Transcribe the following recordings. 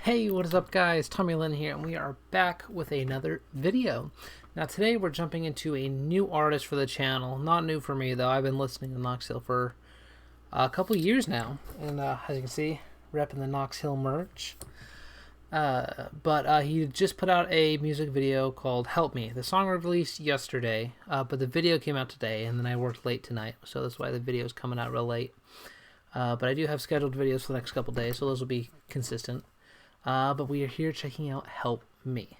Hey, what is up guys? Lynn here, and we are back with another video. Now today we're jumping into a new artist for the channel. Not new for me though, I've been listening to Knox for a couple years now. And as you can see, repping the Knox merch. But he just put out a music video called Help Me. The song released yesterday, but the video came out today, and then I worked late tonight, so that's why the video is coming out real late. But I do have scheduled videos for the next couple days, so those will be consistent. But we are here checking out Help Me.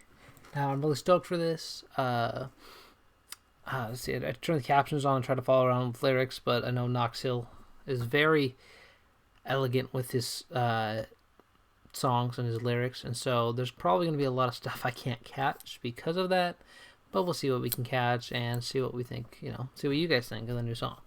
Now, I'm really stoked for this. Let's see, I turned the captions on and tried to follow around with lyrics, but I know Knox is very elegant with his songs and his lyrics, and so there's probably going to be a lot of stuff I can't catch because of that, but we'll see what we can catch and see what we think, see what you guys think of the new song.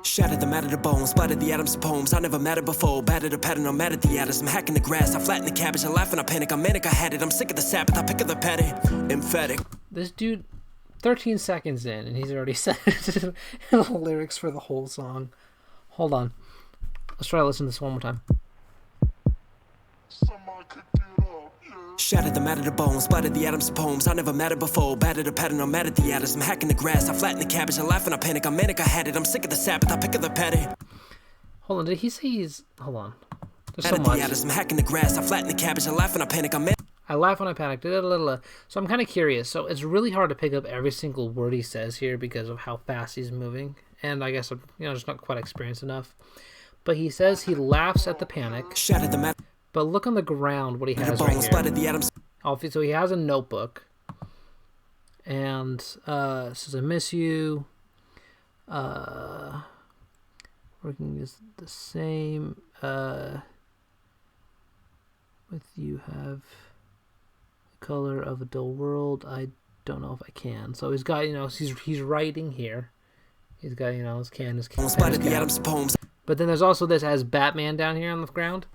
Shattered the matter to bones, splattered the atoms of poems. I never mattered before, battered a pattern, I'm mad at the atoms. I'm hacking the grass, I flatten the cabbage, I laugh and I panic, I'm manic, I had it. I'm sick of the Sabbath, I pick up the pattern, emphatic. This dude, 13 seconds in, and he's already said the lyrics for the whole song. Hold on. Let's try to listen to this one more time. Shattered the matter to bones, splattered the atoms of poems. I never mattered before, battered a pattern, I'm mad at the atoms. I'm hacking the grass, I flatten the cabbage, I laugh and I panic, I'm manic, I had it. I'm sick of the Sabbath, I pick up the pattern. Hold on, did he say he's... Hold on. There's so much. I'm hacking the grass, I flatten the cabbage, I laugh and I panic, I'm manic. I laugh when I panic. So I'm kind of curious. So it's really hard to pick up every single word he says here because of how fast he's moving. And I guess I'm, just not quite experienced enough. But he says he laughs at the panic. Shattered the matter. But look on the ground what he has right here. So he has a notebook. And says, I miss you. Working is the same. With you have the color of a dull world. I don't know if I can. So he's got, he's writing here. He's got, his can. But then there's also this as Batman down here on the ground.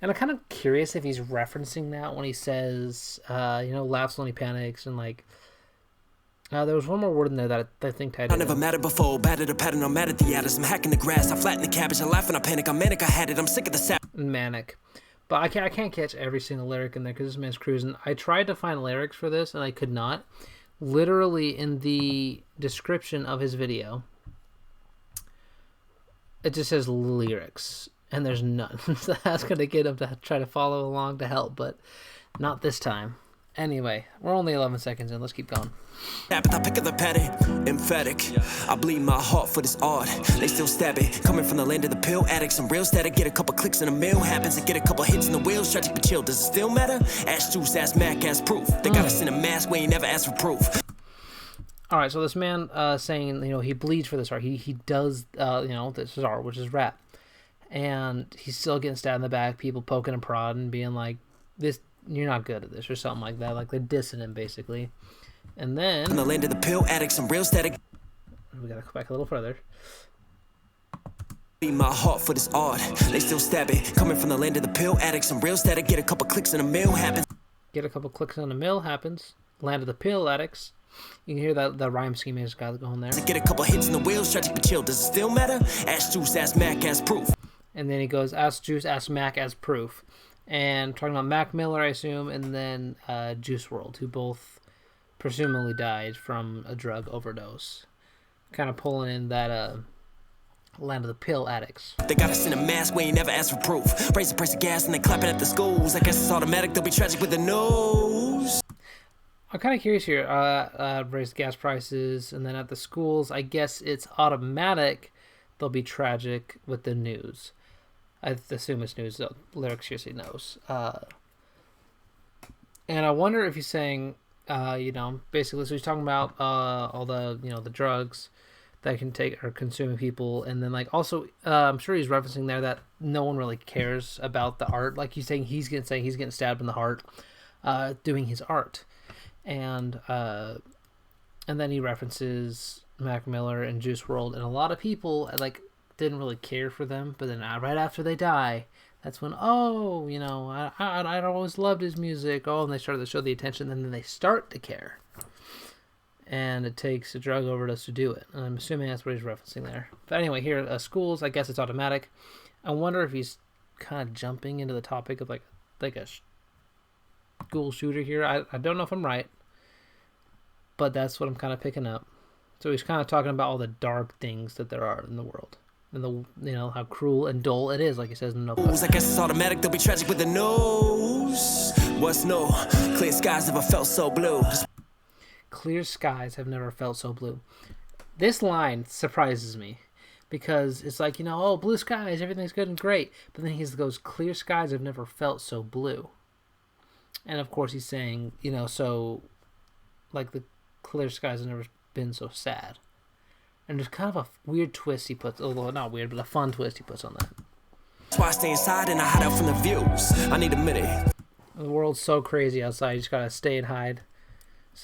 And I'm kind of curious if he's referencing that when he says, laughs when he panics, and there was one more word in there that I think tied in. I never mattered before, battered a pattern, I'm mad at the atoms. I'm hacking the grass, I flatten the cabbage, I laugh and I panic, I'm manic, I had it, I'm sick of the sap. Manic. But I can't catch every single lyric in there because this man's cruising. I tried to find lyrics for this and I could not. Literally in the description of his video, it just says lyrics. And there's none. So that's going to get him to try to follow along to help, but not this time. Anyway, we're only 11 seconds in. Let's keep going. I pick up the pattern, emphatic. I bleed my heart for this art. They still stab it. Coming from the land of the pill addicts. I'm real static. Get a couple clicks and a meal happens. And get a couple hits in the wheels. Tragic but chill. Does it still matter? Ass juice, ass Mac, ass proof. They got us in a mask. We ain't never asked for proof. All right, so this man saying, he bleeds for this art. He does, this is art, which is rap. And he's still getting stabbed in the back, people poking and prodding, being like, "This, you're not good at this," or something like that. Like they're dissing him, basically. And then... From the land of the pill addicts, I'm real static. We gotta go back a little further. My heart for this art. They still stab it. Coming from the land of the pill addicts, I'm real static. Get a couple clicks and a mill happens. Get a couple clicks and a mill happens. Land of the pill addicts. You can hear that the rhyme scheme has got going there. Get a couple hits in the wheels, tragic but chill. Does it still matter? Ass juice, ass Mac, ass proof. And then he goes, ass juice, ass Mac as proof. And talking about Mac Miller, I assume, and then Juice WRLD, who both presumably died from a drug overdose. Kind of pulling in that land of the pill addicts. They got us in a mask, we ain't never asked for proof. Raise the price of gas and they clapping at the schools. I guess it's automatic, they'll be tragic with the nose. I'm kind of curious here. Raise gas prices, and then at the schools, I guess it's automatic they'll be tragic with the news. I assume it's news. The lyrics here say knows. And I wonder if he's saying, basically, so he's talking about all the, the drugs that can take or consuming people, and then also, I'm sure he's referencing there that no one really cares about the art. Like he's saying, he's getting stabbed in the heart, doing his art, and then he references Mac Miller and Juice WRLD, and a lot of people didn't really care for them, but then right after they die, that's when I always loved his music. And they started to show the attention, and then they start to care. and it takes a drug overdose to do it. And I'm assuming that's what he's referencing there. But anyway, here, schools, I guess it's automatic. I wonder if he's kind of jumping into the topic of like a school shooter here. I don't know if I'm right, but that's what I'm kind of picking up. So he's kind of talking about all the dark things that there are in the world. And how cruel and dull it is, like he says in the notebook. I guess it's automatic, they'll be tragic with the nose. What's new? Clear skies never felt so blue. Clear skies have never felt so blue. This line surprises me because it's like, oh, blue skies, everything's good and great. But then he goes, clear skies have never felt so blue. And of course he's saying, so like the clear skies have never been so sad. And there's kind of a weird twist he puts, although not weird, but a fun twist he puts on that. That's why I stay inside and I hide out from the views. I need a minute. The world's so crazy outside, you just gotta stay inside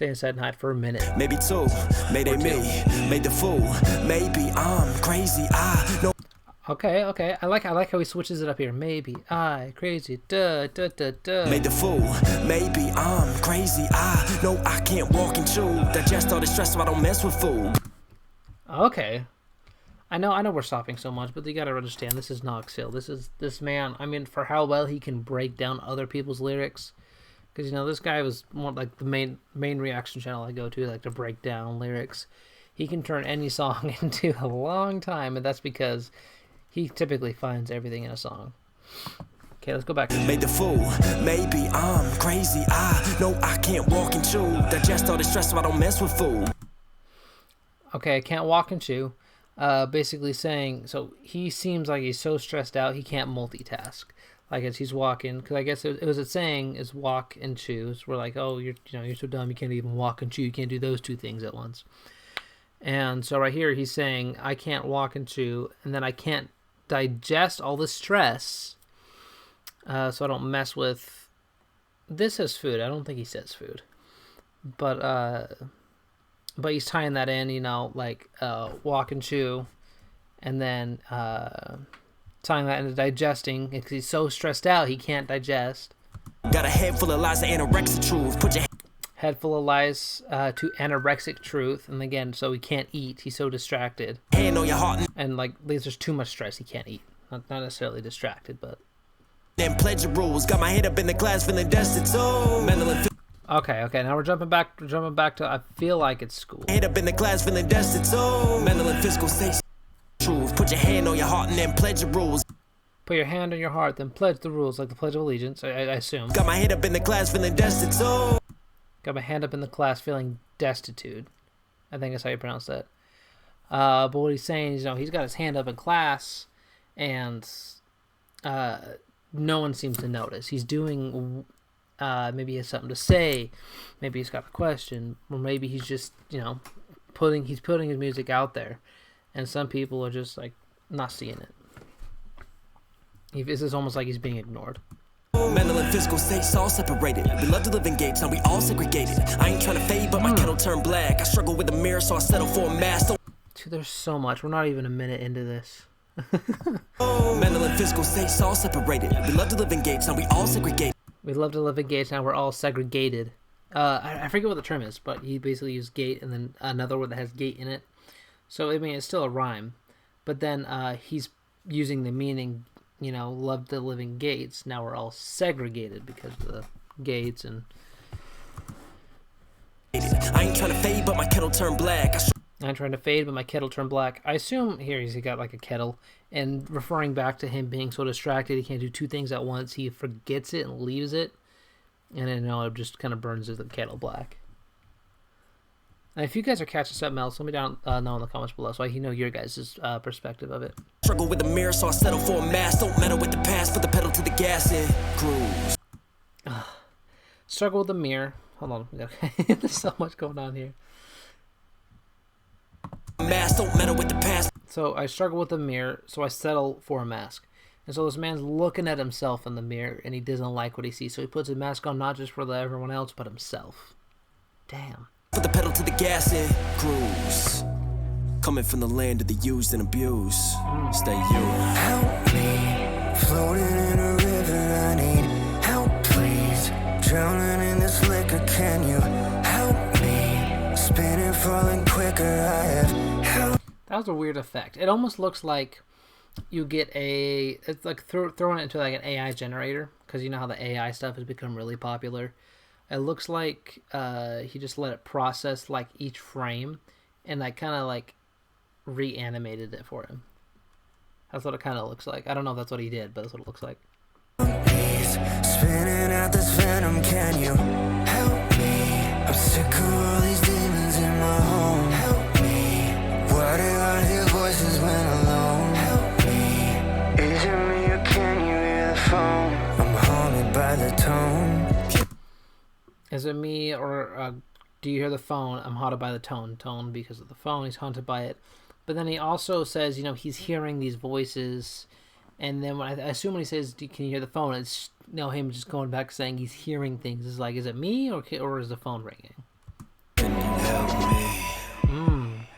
and hide for a minute. Maybe two, maybe me, made the fool. Maybe I'm crazy, I know. Okay, I like how he switches it up here. Maybe I crazy, duh. Made the fool, maybe I'm crazy, I know I can't walk and chew. Digest all the stress so I don't mess with food. Okay. I know we're stopping so much, but you gotta understand, this is Knox Hill. This man, I mean, for how well he can break down other people's lyrics, because this guy was more like the main reaction channel I go to, like to break down lyrics. He can turn any song into a long time, and that's because he typically finds everything in a song. Okay, let's go back. Made the fool, maybe I'm crazy, I know I can't walk and chew. Digest all the stress so I don't mess with food. Okay, I can't walk and chew. Basically saying, so he seems like he's so stressed out he can't multitask. Like as he's walking, because I guess it was a saying is walk and chew. So we're like, oh, you're so dumb you can't even walk and chew. You can't do those two things at once. And so right here he's saying I can't walk and chew, and then I can't digest all the stress, so I don't mess with. This as food. I don't think he says food, but he's tying that in, like walk and chew, and then tying that into digesting because he's so stressed out he can't digest. Got a head full of lies to anorexic truth. Put your head full of lies to anorexic truth, and again, so he can't eat. He's so distracted. Hand on your heart and like there's too much stress. He can't eat. Not necessarily distracted, but. Then pledge your rules. Got my head up in the class, feeling dusted. So mental and. Okay. Now we're jumping back to. I feel like it's school. Head up in the class, feeling dusted. So mental and physical state. Truth. Put your hand on your heart and then pledge your rules. Put your hand on your heart, then pledge the rules, like the Pledge of Allegiance. I assume. Got my head up in the class, feeling dusted. So. Got my hand up in the class, feeling destitute. I think that's how you pronounce that. But what he's saying is, he's got his hand up in class, and no one seems to notice. He's doing. Maybe he has something to say, maybe he's got a question, or maybe he's just, putting his music out there, and some people are just like not seeing it. This is almost like he's being ignored. Mental and physical states all separated. We love to live in gates, now we all segregated. I ain't trying to fade, but my kettle turned black. I struggle with the mirror, so I settle for a mask. Dude, there's so much. We're not even a minute into this. Mental and physical states all separated. We love to live in gates, now we all segregated. We love to live in gates, now we're all segregated. I forget what the term is, but he basically used gate and then another word that has gate in it. So, I mean, it's still a rhyme. But then he's using the meaning, love to live in gates. Now we're all segregated because of the gates and... I ain't trying to fade, but my kettle turned black. I'm trying to fade, but my kettle turned black. I assume here he's got like a kettle, and referring back to him being so distracted he can't do two things at once. He forgets it and leaves it, and then it just kind of burns the kettle black. Now, if you guys are catching something else, let me know in the comments below so I can know your guys' perspective of it. Struggle with the mirror, so I settle for a mask. Don't meddle with the past, put the pedal to the gas and cruise. Struggle with the mirror. Hold on, there's so much going on here. Mask, don't meddle with the past. So I struggle with the mirror, so I settle for a mask. And so this man's looking at himself in the mirror, and he doesn't like what he sees. So he puts a mask on, not just for everyone else, but himself. Damn. Put the pedal to the gas and cruise. Coming from the land of the used and abused. Stay you. Help me, floating in a river I need. Help please, drowning in this liquor, can you help me? Spinning falling quicker. I have held. That was a weird effect. It almost looks like you get it's like throwing it into like an AI generator, because you know how the AI stuff has become really popular. It looks like he just let it process like each frame and like kind of like reanimated it for him. That's what it kind of looks like. I don't know if that's what he did, but that's what it looks like. Spinning out this venom, can you help me? I'm sick of all these demons in my home. Help me. Why do I hear voices when alone? Help me. Is it me or can you hear the phone? I'm haunted by the tone. Is it me or do you hear the phone? I'm haunted by the tone. Tone because of the phone. He's haunted by it. But then he also says, you know, he's hearing these voices. And then I assume when he says, can you hear the phone? It's, you know, him just going back saying he's hearing things. It's like, is it me or is the phone ringing? Can you help me?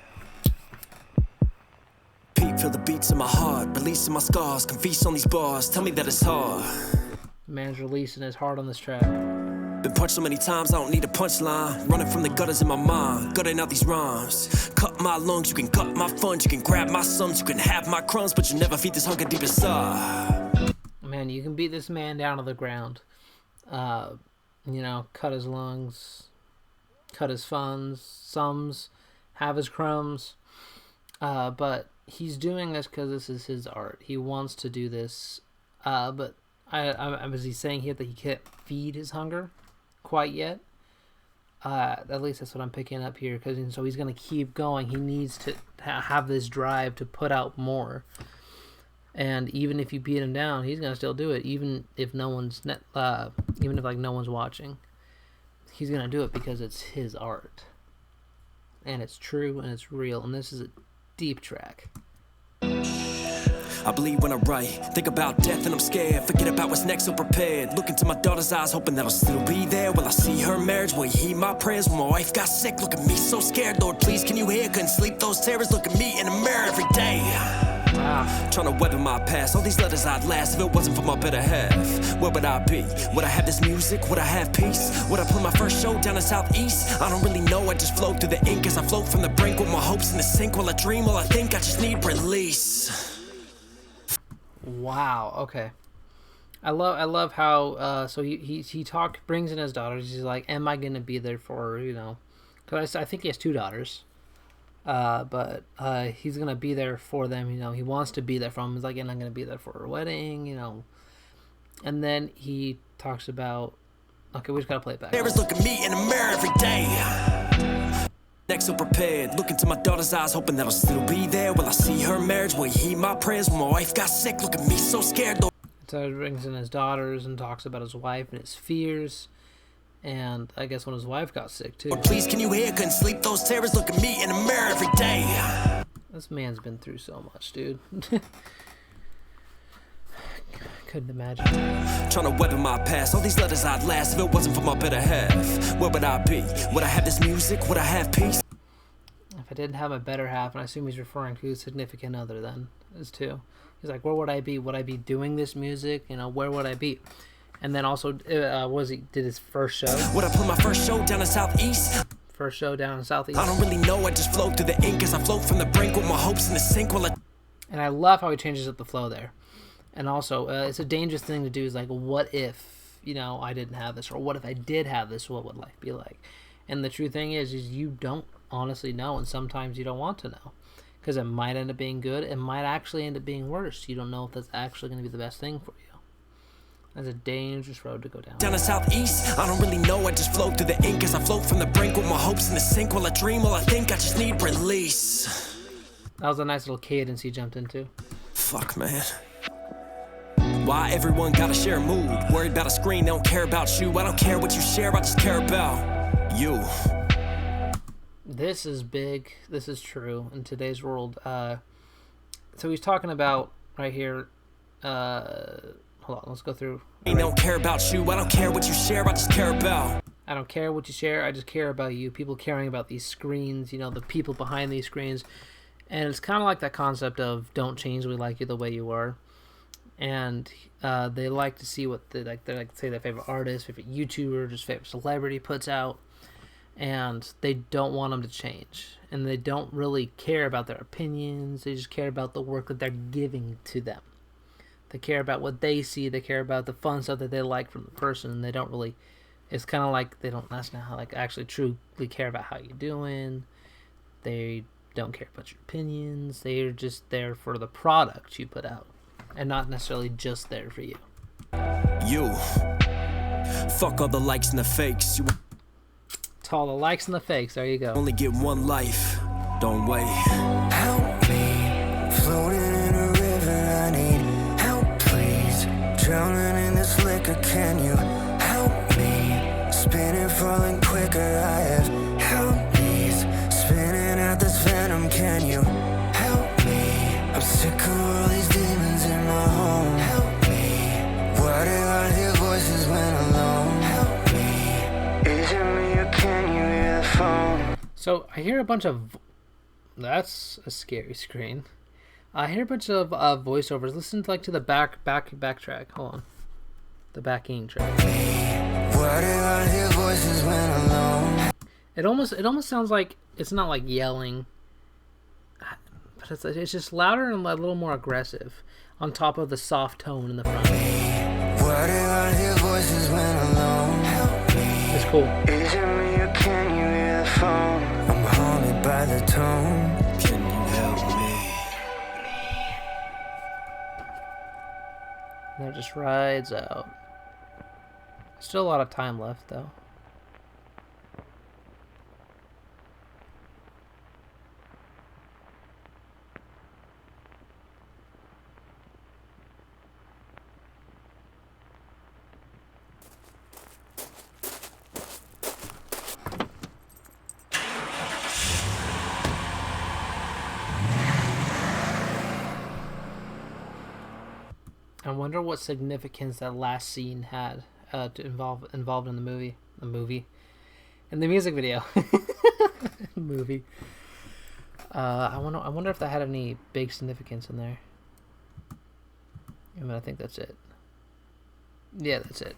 Pete, feel the beats in my heart, releasing my scars, can feast on these bars, tell me that it's hard. Man's releasing his heart on this track. Been punched so many times, I don't need a punchline. Running from the gutters in my mind, gutting out these rhymes. Cut my lungs, you can gut my funds, you can grab my sums, you can have my crumbs, but you never feed this hunger deep inside. Man, you can beat this man down to the ground. You know, cut his lungs, cut his funds, sums, have his crumbs. But he's doing this because this is his art. He wants to do this. But was he saying here that he can't feed his hunger quite yet? At least that's what I'm picking up here. So he's going to keep going. He needs to have this drive to put out more. And even if you beat him down, he's going to still do it. Even if no one's no one's watching, he's going to do it because it's his art. And it's true and it's real. And this is a deep track. I bleed when I write, think about death and I'm scared. Forget about what's next, so prepared. Look into my daughter's eyes, hoping that I'll still be there. Will I see her marriage? Will he heed my prayers? When my wife got sick, look at me so scared. Lord, please, can you hear? Couldn't sleep those terrors. Look at me in the mirror every day. Wow. Trying to weapon my past. All these letters I'd last if it wasn't for my better half. Where would I be? Would I have this music? Would I have peace? Would I put my first show down in Southeast? I don't really know, I just float through the ink as I float from the brink with my hopes in the sink. While I dream, while I think I just need release. Wow. Okay. I love how so he brings in his daughters. He's like, am I gonna be there for her, you know? Because I think he has 2 daughters. But he's gonna be there for them. You know, he wants to be there for them. He's like, and I'm gonna be there for her wedding. You know. And then he talks about. Okay, we just gotta play it back. Parents look at me in the mirror every day. Next, so prepared. Look into my daughter's eyes, hoping that I'll still be there. Will I see her marriage? Will he heed my prayers? When my wife got sick, look at me so scared. So he brings in his daughters and talks about his wife and his fears. And I guess when his wife got sick too. Please, can you hear? Couldn't sleep those terrors. Look at me in the mirror every day. This man's been through so much, dude. Couldn't imagine. Trying to weapon my past. All these letters I'd last if it wasn't for my better half. Where would I be? Would I have this music? Would I have peace? If I didn't have my better half, and I assume he's referring to his significant other then, is too. He's like, where would I be? Would I be doing this music? You know, where would I be? And then also, did his first show? Would I put my first show down in Southeast? First show down in Southeast. I don't really know, I just float through the ink as I float from the brink with my hopes in the sink while I... And I love how he changes up the flow there. And also, it's a dangerous thing to do, is like, what if, you know, I didn't have this? Or what if I did have this? What would life be like? And the true thing is you don't honestly know, and sometimes you don't want to know. Because it might end up being good. It might actually end up being worse. You don't know if that's actually going to be the best thing for you. That's a dangerous road to go down. Down in Southeast, I don't really know, I just float through the ink as I float from the brink with my hopes in the sink while I dream, while I think I just need release. That was a nice little cadence he jumped into. Fuck, man. Why everyone gotta share a mood? Worried about a screen, they don't care about you. I don't care what you share, I just care about you. This is big. This is true in today's world. So he's talking about right here. Hold on, let's go through. They don't care about you. I don't care what you share, I just care about. I don't care what you share, I just care about you. People caring about these screens, you know, the people behind these screens. And it's kind of like that concept of don't change, we like you the way you are. And they like to see what they like say their favorite artist, favorite YouTuber, just favorite celebrity puts out. and they don't want them to change, and they don't really care about their opinions. They just care about the work that they're giving to them. They care about what they see. They care about the fun stuff that they like from the person, and they don't really, it's kind of like they don't, that's not how, like, actually truly care about how you're doing. They don't care about your opinions. They're just there for the product you put out, and not necessarily just there for you. You fuck all the likes and the fakes. You It's all the likes and the fakes. There you go. only get one life. Don't wait. Help me, floating in a river, I need help, please. Drowning in this liquor, can you help me? Spinning, falling quicker, I have help needs. Spinning out this venom, can you help me? I'm sick of all these demons in my home. Help me. Why do I hear voices when alone? Help me. Is it me or can you hear the phone? So I hear a bunch of, that's a scary screen. I hear a bunch of voiceovers. Listen to, like, to the backtrack. Hold on, the backing track. Why do I hear voices when alone? It almost sounds like it's not like yelling, but it's just louder and a little more aggressive, on top of the soft tone in the front. Why do I hear voices when alone? Help me. It's cool. Is it me or can you hear the phone? I'm haunted by the tone. Can you help me? And it just rides out. Still a lot of time left, though. I wonder what significance that last scene had involved in the movie, in the music video. Movie. I wonder if that had any big significance in there. I mean, I think that's it. Yeah, that's it.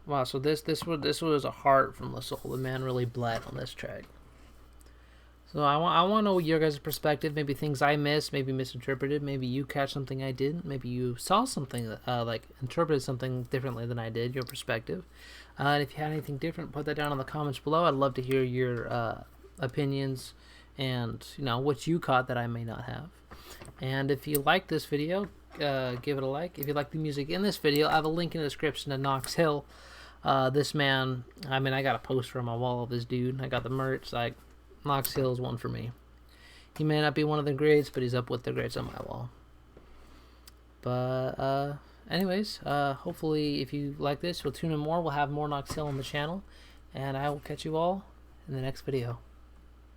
Wow. So this was a heart from the soul. The man really bled on this track. So I want to know your guys' perspective. Maybe things I missed, maybe misinterpreted. Maybe you catch something I didn't. Maybe you saw something like interpreted something differently than I did. Your perspective. And if you had anything different, put that down in the comments below. I'd love to hear your opinions and what you caught that I may not have. And if you like this video, give it a like. If you like the music in this video, I have a link in the description to Knox Hill. This man, I mean, I got a poster on my wall of this dude. I got the merch. Like, Knox Hill is one for me. He may not be one of the greats, but he's up with the greats on my wall. But anyways, hopefully if you like this, you'll tune in more. We'll have more Knox Hill on the channel, and I will catch you all in the next video.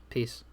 Peace.